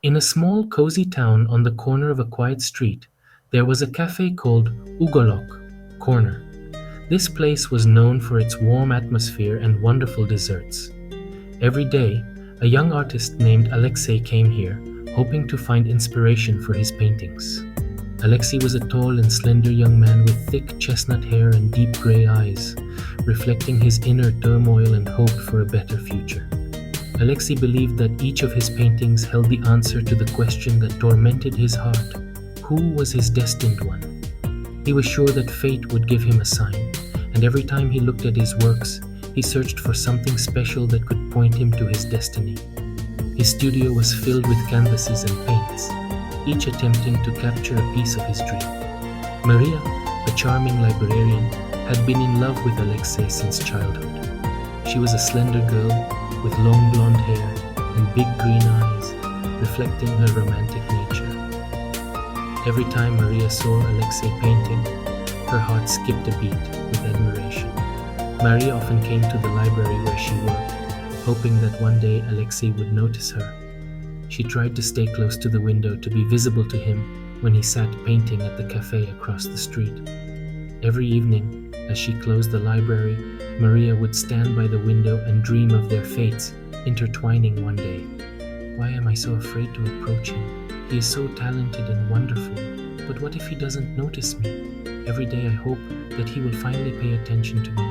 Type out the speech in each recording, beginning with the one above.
In a small, cozy town on the corner of a quiet street, there was a cafe called Ugolok Corner. This place was known for its warm atmosphere and wonderful desserts. Every day, a young artist named Alexei came here, hoping to find inspiration for his paintings. Alexei was a tall and slender young man with thick chestnut hair and deep gray eyes, reflecting his inner turmoil and hope for a better future. Alexei believed that each of his paintings held the answer to the question that tormented his heart: who was his destined one? He was sure that fate would give him a sign, and every time he looked at his works, he searched for something special that could point him to his destiny. His studio was filled with canvases and paints, each attempting to capture a piece of his dream. Maria, a charming librarian, had been in love with Alexei since childhood. She was a slender girl with long blonde hair and big green eyes, reflecting her romantic nature. Every time Maria saw Alexei painting, her heart skipped a beat with admiration. Maria often came to the library where she worked, hoping that one day Alexei would notice her. She tried to stay close to the window to be visible to him when he sat painting at the cafe across the street. Every evening, as she closed the library, Maria would stand by the window and dream of their fates intertwining one day. Why am I so afraid to approach him? He is so talented and wonderful, but what if he doesn't notice me? Every day I hope that he will finally pay attention to me.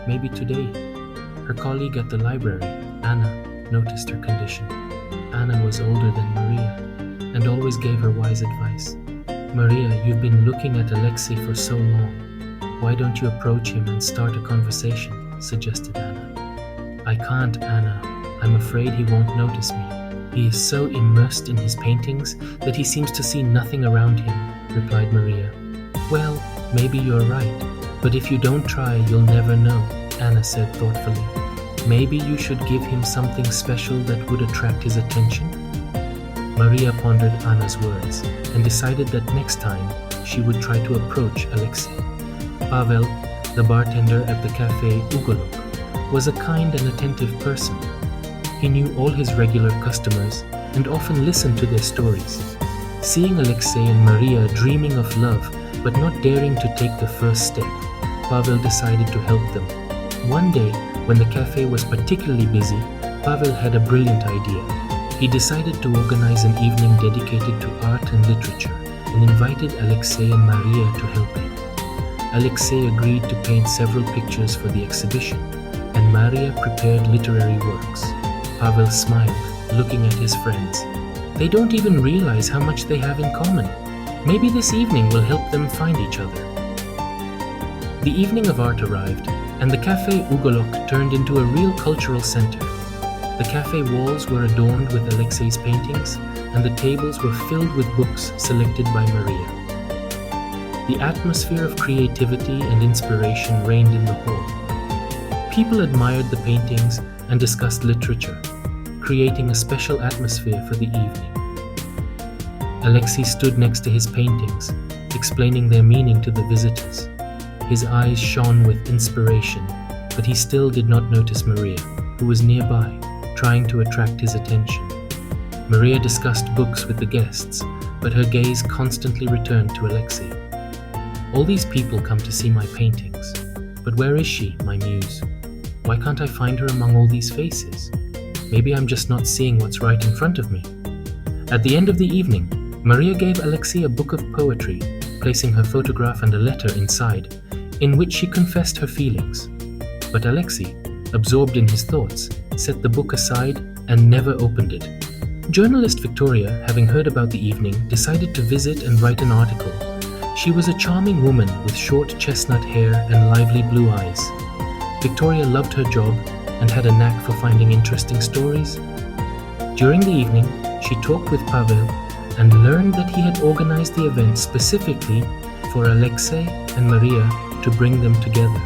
Maybe today. Her colleague at the library, Anna, noticed her condition. Anna was older than Maria and always gave her wise advice. Maria, you've been looking at Alexei for so long. Why don't you approach him and start a conversation? Suggested Anna. I can't, Anna. I'm afraid he won't notice me. He is so immersed in his paintings that he seems to see nothing around him, replied Maria. Well, maybe you're right, but if you don't try, you'll never know, Anna said thoughtfully. Maybe you should give him something special that would attract his attention? Maria pondered Anna's words and decided that next time she would try to approach Alexei. Pavel, the bartender at the cafe Ugolok, was a kind and attentive person. He knew all his regular customers and often listened to their stories. Seeing Alexei and Maria dreaming of love but not daring to take the first step, Pavel decided to help them. One day, when the cafe was particularly busy, Pavel had a brilliant idea. He decided to organize an evening dedicated to art and literature and invited Alexei and Maria to help him. Alexei agreed to paint several pictures for the exhibition, and Maria prepared literary works. Pavel smiled, looking at his friends. They don't even realize how much they have in common. Maybe this evening will help them find each other. The evening of art arrived, and the cafe Ugolok turned into a real cultural center. The cafe walls were adorned with Alexei's paintings, and the tables were filled with books selected by Maria. The atmosphere of creativity and inspiration reigned in the hall. People admired the paintings and discussed literature, creating a special atmosphere for the evening. Alexei stood next to his paintings, explaining their meaning to the visitors. His eyes shone with inspiration, but he still did not notice Maria, who was nearby, trying to attract his attention. Maria discussed books with the guests, but her gaze constantly returned to Alexei. All these people come to see my paintings, but where is she, my muse? Why can't I find her among all these faces? Maybe I'm just not seeing what's right in front of me. At the end of the evening, Maria gave Alexei a book of poetry, placing her photograph and a letter inside, in which she confessed her feelings. But Alexei, absorbed in his thoughts, set the book aside and never opened it. Journalist Victoria, having heard about the evening, decided to visit and write an article. She was a charming woman with short chestnut hair and lively blue eyes. Victoria loved her job and had a knack for finding interesting stories. During the evening, she talked with Pavel and learned that he had organized the event specifically for Alexei and Maria to bring them together.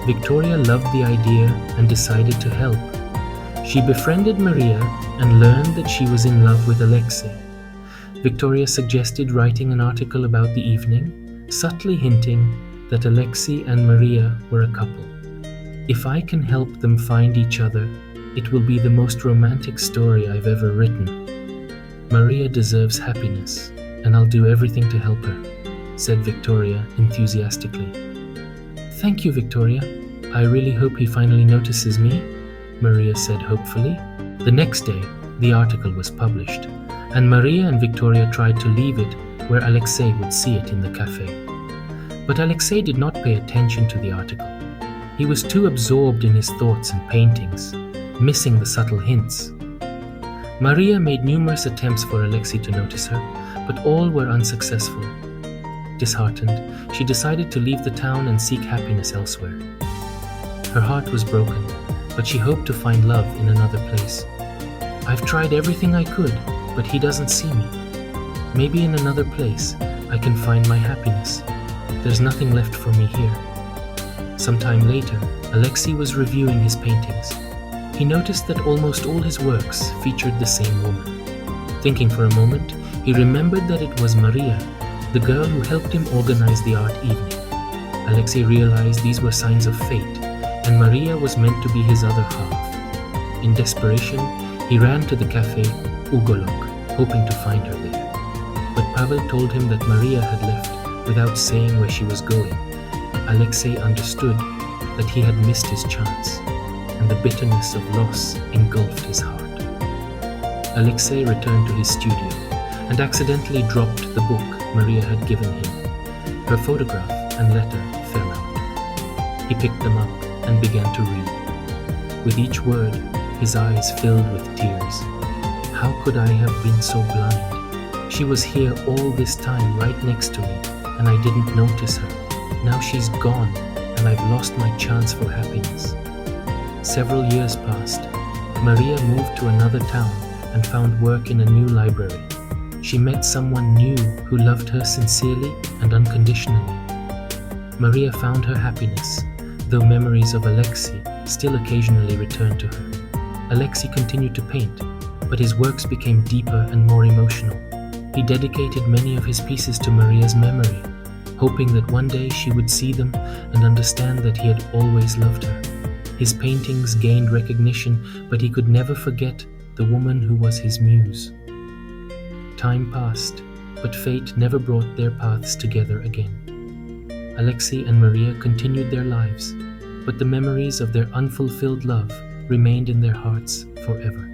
Victoria loved the idea and decided to help. She befriended Maria and learned that she was in love with Alexei. Victoria suggested writing an article about the evening, subtly hinting that Alexei and Maria were a couple. If I can help them find each other, it will be the most romantic story I've ever written. Maria deserves happiness, and I'll do everything to help her, said Victoria enthusiastically. Thank you, Victoria. I really hope he finally notices me, Maria said hopefully. The next day, the article was published, and Maria and Victoria tried to leave it where Alexei would see it in the cafe. But Alexei did not pay attention to the article. He was too absorbed in his thoughts and paintings, missing the subtle hints. Maria made numerous attempts for Alexei to notice her, but all were unsuccessful. Disheartened, she decided to leave the town and seek happiness elsewhere. Her heart was broken, but she hoped to find love in another place. I've tried everything I could, but he doesn't see me. Maybe in another place I can find my happiness. There's nothing left for me here. Sometime later, Alexei was reviewing his paintings. He noticed that almost all his works featured the same woman. Thinking for a moment, he remembered that it was Maria, the girl who helped him organize the art evening. Alexei realized these were signs of fate, and Maria was meant to be his other half. In desperation, he ran to the cafe Ugolok, hoping to find her there. But Pavel told him that Maria had left without saying where she was going. Alexei understood that he had missed his chance, and the bitterness of loss engulfed his heart. Alexei returned to his studio and accidentally dropped the book Maria had given him. Her photograph and letter fell out. He picked them up and began to read. With each word, his eyes filled with tears. How could I have been so blind? She was here all this time right next to me, and I didn't notice her. Now she's gone, and I've lost my chance for happiness. Several years passed. Maria moved to another town and found work in a new library. She met someone new who loved her sincerely and unconditionally. Maria found her happiness, though memories of Alexei still occasionally returned to her. Alexei continued to paint, but his works became deeper and more emotional. He dedicated many of his pieces to Maria's memory, hoping that one day she would see them and understand that he had always loved her. His paintings gained recognition, but he could never forget the woman who was his muse. Time passed, but fate never brought their paths together again. Alexei and Maria continued their lives, but the memories of their unfulfilled love remained in their hearts forever.